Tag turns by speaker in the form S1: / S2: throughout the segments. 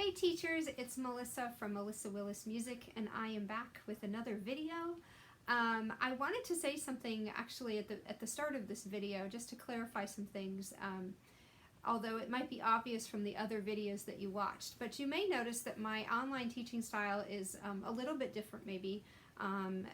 S1: Hey teachers, it's Melissa from Melissa Willis Music, and I am back with another video. I wanted to say something actually at the start of this video just to clarify some things, although it might be obvious from the other videos that you watched. But you may notice that my online teaching style is a little bit different maybe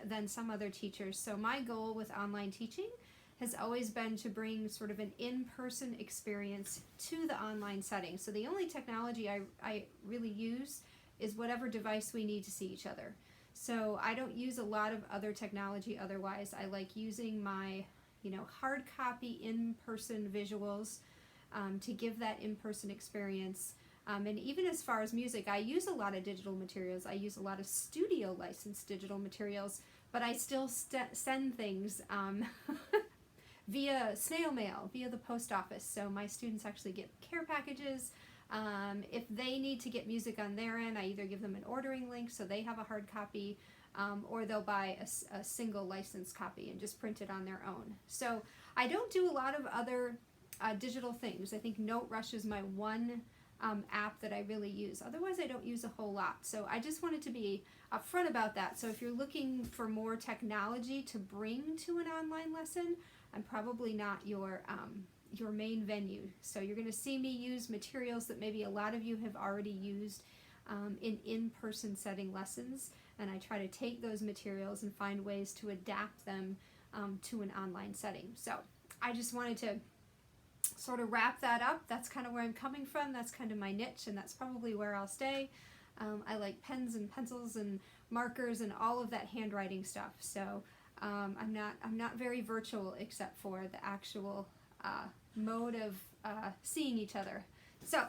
S1: than some other teachers. So my goal with online teaching has always been to bring sort of an in-person experience to the online setting. So the only technology I really use is whatever device we need to see each other. So I don't use a lot of other technology otherwise. I like using my, hard copy in-person visuals to give that in-person experience. And even as far as music, I use a lot of digital materials. I use a lot of studio licensed digital materials, but I still send things via snail mail, via the post office. So my students actually get care packages. If they need to get music on their end, I either give them an ordering link so they have a hard copy, or they'll buy a single licensed copy and just print it on their own. So I don't do a lot of other digital things. I think NoteRush is my one app that I really use. Otherwise, I don't use a whole lot. So I just wanted to be upfront about that. So if you're looking for more technology to bring to an online lesson, I'm probably not your main venue. So you're going to see me use materials that maybe a lot of you have already used in-person setting lessons, and I try to take those materials and find ways to adapt them to an online setting. So I just wanted to sort of wrap that up. That's kind of where I'm coming from. That's kind of my niche, and that's probably where I'll stay. I like pens and pencils and markers and all of that handwriting stuff. So I'm not very virtual except for the actual mode of seeing each other. So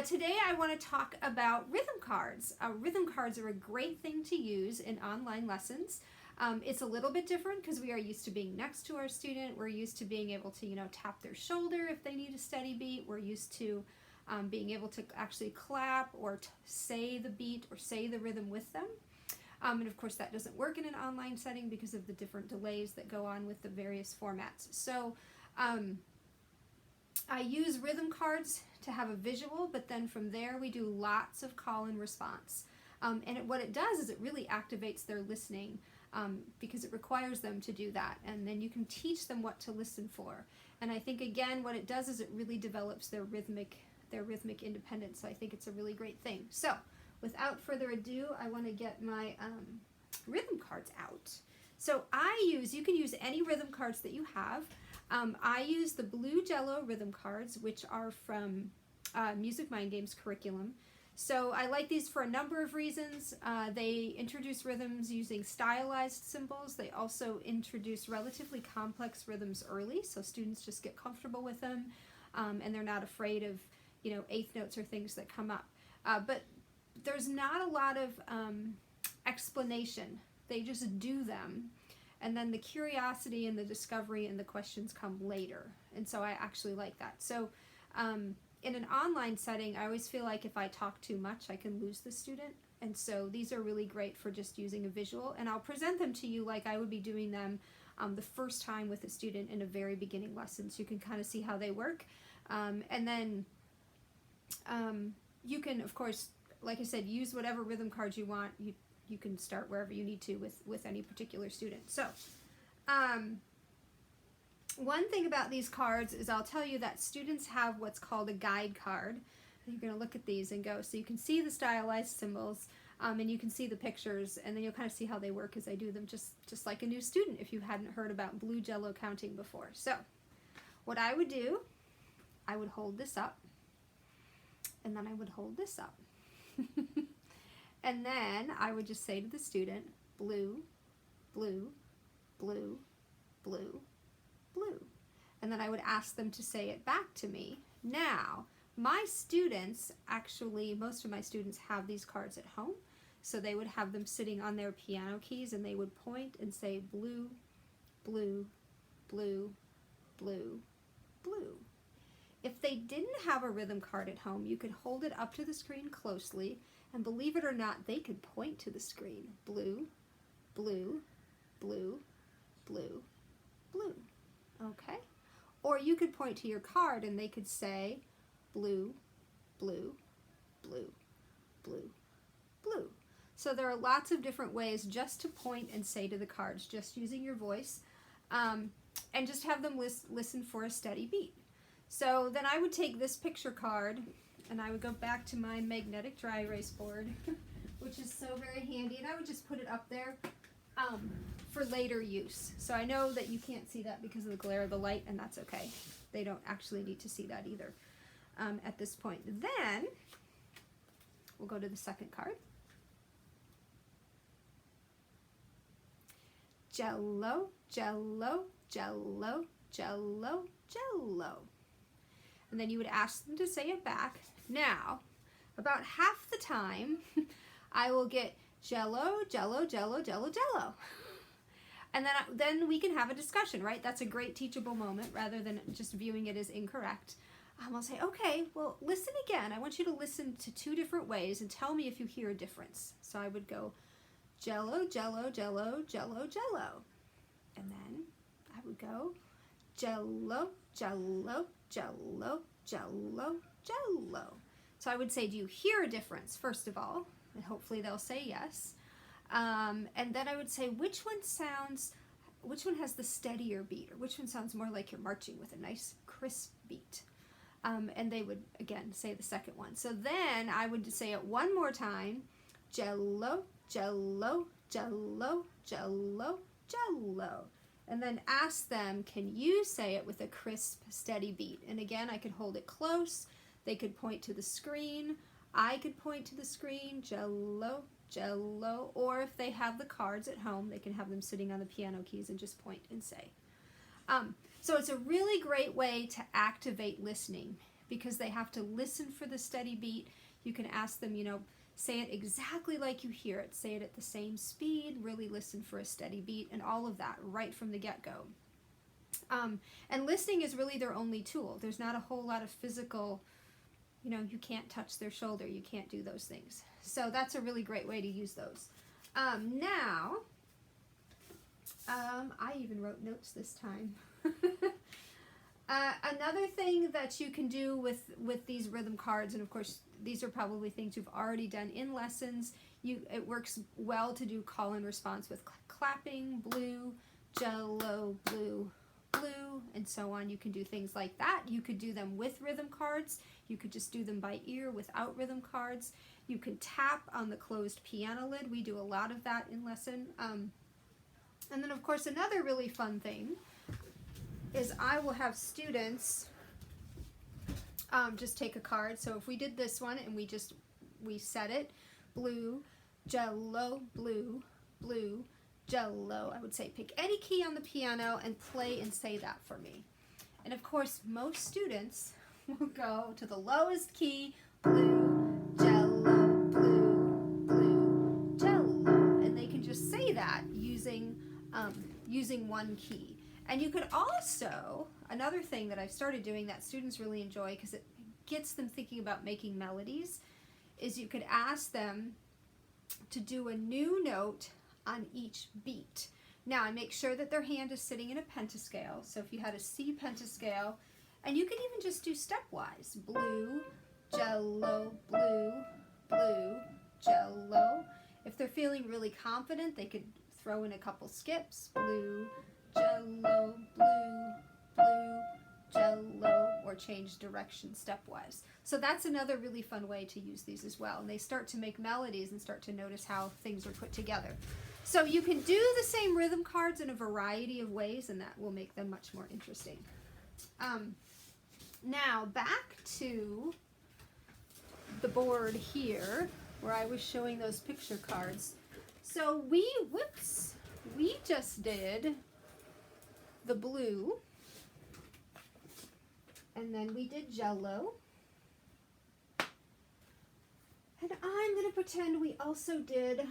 S1: today I want to talk about rhythm cards. Rhythm cards are a great thing to use in online lessons. It's a little bit different because we are used to being next to our student. We're used to being able to tap their shoulder if they need a steady beat. We're used to being able to actually clap or say the beat or say the rhythm with them. And of course that doesn't work in an online setting because of the different delays that go on with the various formats. So I use rhythm cards to have a visual, but then from there we do lots of call and response. And what it does is it really activates their listening because it requires them to do that. And then you can teach them what to listen for. And I think again what it does is it really develops their rhythmic independence. So I think it's a really great thing. So without further ado, I want to get my rhythm cards out. So you can use any rhythm cards that you have. I use the blue Jello rhythm cards, which are from Music Mind Games curriculum. So I like these for a number of reasons. They introduce rhythms using stylized symbols. They also introduce relatively complex rhythms early, so students just get comfortable with them, and they're not afraid of eighth notes or things that come up. But there's not a lot of explanation. They just do them, and then the curiosity and the discovery and the questions come later. And so I actually like that. So in an online setting, I always feel like if I talk too much, I can lose the student. And so these are really great for just using a visual. And I'll present them to you like I would be doing them the first time with a student in a very beginning lesson. So you can kind of see how they work. And then you can, of course, like I said, use whatever rhythm cards you want. You can start wherever you need to with any particular student. So one thing about these cards is I'll tell you that students have what's called a guide card. You're going to look at these and go, so you can see the stylized symbols, and you can see the pictures, and then you'll kind of see how they work as I do them, just like a new student if you hadn't heard about blue Jello counting before. So what I would do, I would hold this up, and then I would hold this up. And then I would just say to the student, blue, blue, blue, blue, blue. And then I would ask them to say it back to me. Now, my students, actually, most of my students have these cards at home. So they would have them sitting on their piano keys and they would point and say blue, blue, blue, blue, blue. If they didn't have a rhythm card at home, you could hold it up to the screen closely, and believe it or not, they could point to the screen. Blue, blue, blue, blue, blue. Okay? Or you could point to your card and they could say blue, blue, blue. So there are lots of different ways just to point and say to the cards, just using your voice, and just have them listen for a steady beat. So then I would take this picture card and I would go back to my magnetic dry erase board, which is so very handy, and I would just put it up there for later use. So I know that you can't see that because of the glare of the light, and that's okay. They don't actually need to see that either at this point. Then we'll go to the second card. Jello, jello, jello, jello, jello. And then you would ask them to say it back. Now, about half the time, I will get jello, jello, jello, jello, jello. And then we can have a discussion, right? That's a great teachable moment rather than just viewing it as incorrect. I'll say, okay, well, listen again. I want you to listen to two different ways and tell me if you hear a difference. So I would go jello, jello, jello, jello, jello. And then I would go jello, jello, jello, jello, jello. So I would say, do you hear a difference, first of all? And hopefully they'll say yes. And then I would say, which one has the steadier beat, or which one sounds more like you're marching with a nice crisp beat? And they would, again, say the second one. So then I would say it one more time, jello, jello, jello, jello, jello. And then ask them, can you say it with a crisp, steady beat? And again, I could hold it close. They could point to the screen. I could point to the screen, jello, jello. Or if they have the cards at home, they can have them sitting on the piano keys and just point and say. So it's a really great way to activate listening because they have to listen for the steady beat. You can ask them, say it exactly like you hear it. Say it at the same speed, really listen for a steady beat, and all of that right from the get-go. And listening is really their only tool. There's not a whole lot of physical, you can't touch their shoulder, you can't do those things. So that's a really great way to use those. Now, I even wrote notes this time. Another thing that you can do with these rhythm cards, and of course these are probably things you've already done in lessons, it works well to do call and response with clapping, blue, jello, blue, blue, and so on. You can do things like that. You could do them with rhythm cards. You could just do them by ear without rhythm cards. You can tap on the closed piano lid. We do a lot of that in lesson. And then of course another really fun thing is I will have students just take a card. So if we did this one and we set it, blue, jello, blue, blue, jello, I would say pick any key on the piano and play and say that for me. And of course most students will go to the lowest key, blue, jello, blue, blue, jello, and they can just say that using one key. And you could also, another thing that I've started doing that students really enjoy because it gets them thinking about making melodies, is you could ask them to do a new note on each beat. Now I make sure that their hand is sitting in a pentascale. So if you had a C pentascale, and you can even just do stepwise, blue, jello, blue, blue, jello. If they're feeling really confident, they could throw in a couple skips, blue, jello, blue, blue, jello, or change direction stepwise. So that's another really fun way to use these as well. And they start to make melodies and start to notice how things are put together. So you can do the same rhythm cards in a variety of ways, and that will make them much more interesting. Now back to the board here where I was showing those picture cards. So we just did the blue, and then we did jello, and I'm going to pretend we also did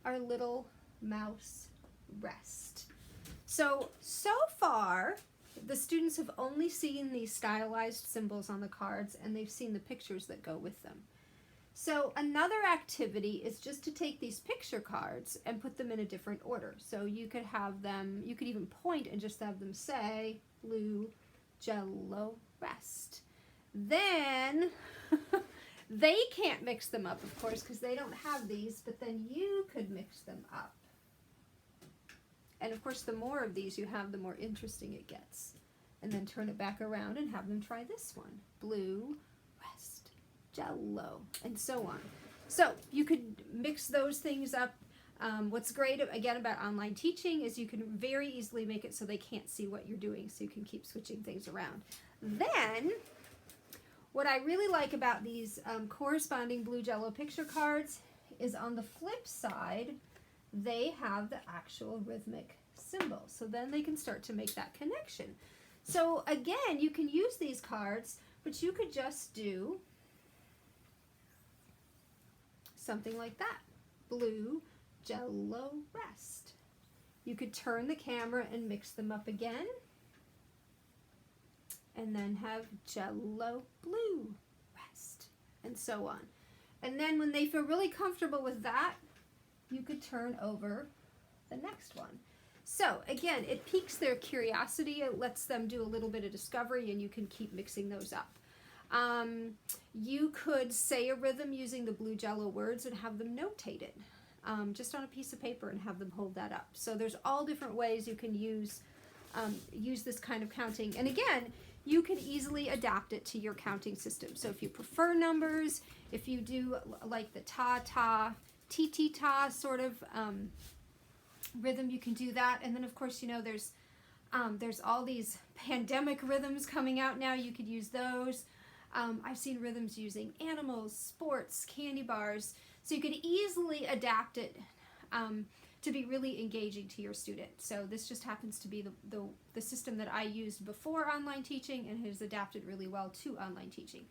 S1: our little mouse rest. So far the students have only seen these stylized symbols on the cards, and they've seen the pictures that go with them. So another activity is just to take these picture cards and put them in a different order. So you could have them, you could even point and just have them say blue, jello, rest. Then They can't mix them up, of course, because they don't have these, but then you could mix them up. And of course, the more of these you have, the more interesting it gets. And then turn it back around and have them try this one. Blue, rest, jello, and so on. So you could mix those things up. What's great, again, about online teaching is you can very easily make it so they can't see what you're doing, so you can keep switching things around. Then, what I really like about these corresponding blue jello picture cards is on the flip side, they have the actual rhythmic symbol. So then they can start to make that connection. So again, you can use these cards, but you could just do something like that. Blue, jello, rest. You could turn the camera and mix them up again. And then have jello, blue, rest, and so on. And then when they feel really comfortable with that, you could turn over the next one. So again, it piques their curiosity. It lets them do a little bit of discovery, and you can keep mixing those up. You could say a rhythm using the blue jello words and have them notated just on a piece of paper and have them hold that up. So there's all different ways you can use this kind of counting. And again, you can easily adapt it to your counting system. So if you prefer numbers, if you do like the ta-ta, ti-ti-ta sort of rhythm, you can do that. And then of course, you know, there's all these pandemic rhythms coming out now. You could use those. I've seen rhythms using animals, sports, candy bars. So you could easily adapt it to be really engaging to your student. So this just happens to be the system that I used before online teaching and has adapted really well to online teaching.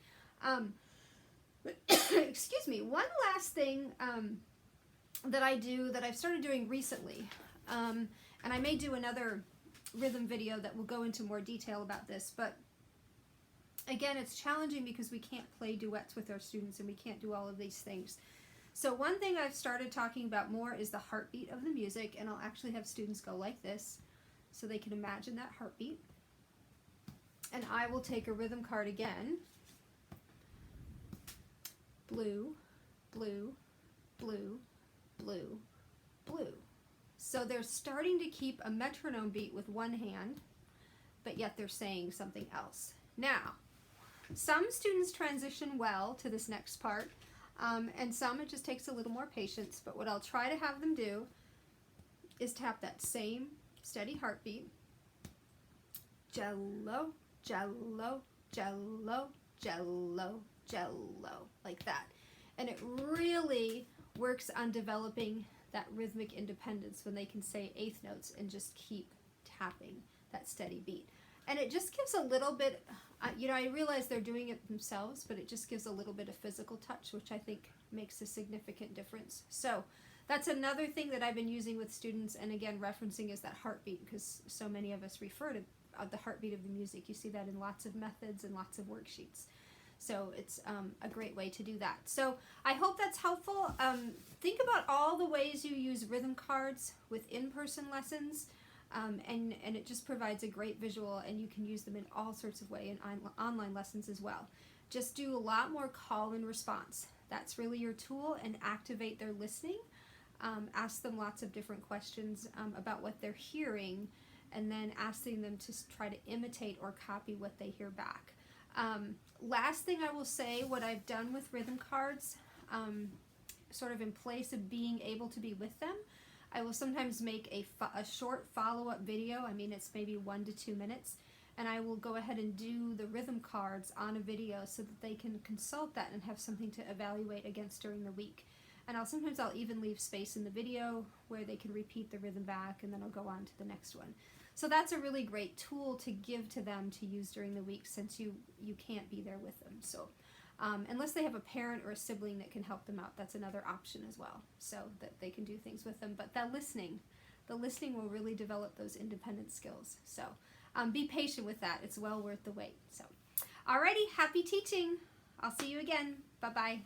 S1: Excuse me, one last thing that I do that I've started doing recently, and I may do another rhythm video that will go into more detail about this, but again, it's challenging because we can't play duets with our students and we can't do all of these things. So one thing I've started talking about more is the heartbeat of the music, and I'll actually have students go like this so they can imagine that heartbeat. And I will take a rhythm card again. Blue, blue, blue, blue, blue. So they're starting to keep a metronome beat with one hand, but yet they're saying something else. Now, some students transition well to this next part, and some it just takes a little more patience, but what I'll try to have them do is tap that same steady heartbeat. Jello, jello, jello, jello, jello, like that. And it really works on developing that rhythmic independence when they can say eighth notes and just keep tapping that steady beat. And it just gives a little bit, you know, I realize they're doing it themselves, but it just gives a little bit of physical touch, which I think makes a significant difference. So that's another thing that I've been using with students, and again, referencing is that heartbeat, because so many of us refer to the heartbeat of the music. You see that in lots of methods and lots of worksheets. So it's a great way to do that. So I hope that's helpful. Think about all the ways you use rhythm cards with in-person lessons. And it just provides a great visual, and you can use them in all sorts of ways in online lessons as well. Just do a lot more call and response. That's really your tool, and activate their listening. Ask them lots of different questions about what they're hearing, and then asking them to try to imitate or copy what they hear back. Last thing I will say, what I've done with rhythm cards, sort of in place of being able to be with them, I will sometimes make a short follow-up video. I mean, it's maybe 1 to 2 minutes, and I will go ahead and do the rhythm cards on a video so that they can consult that and have something to evaluate against during the week. And sometimes I'll even leave space in the video where they can repeat the rhythm back, and then I'll go on to the next one. So that's a really great tool to give to them to use during the week, since you can't be there with them. So unless they have a parent or a sibling that can help them out, that's another option as well, so that they can do things with them. But the listening will really develop those independent skills. So be patient with that. It's well worth the wait. So alrighty, happy teaching. I'll see you again. Bye-bye.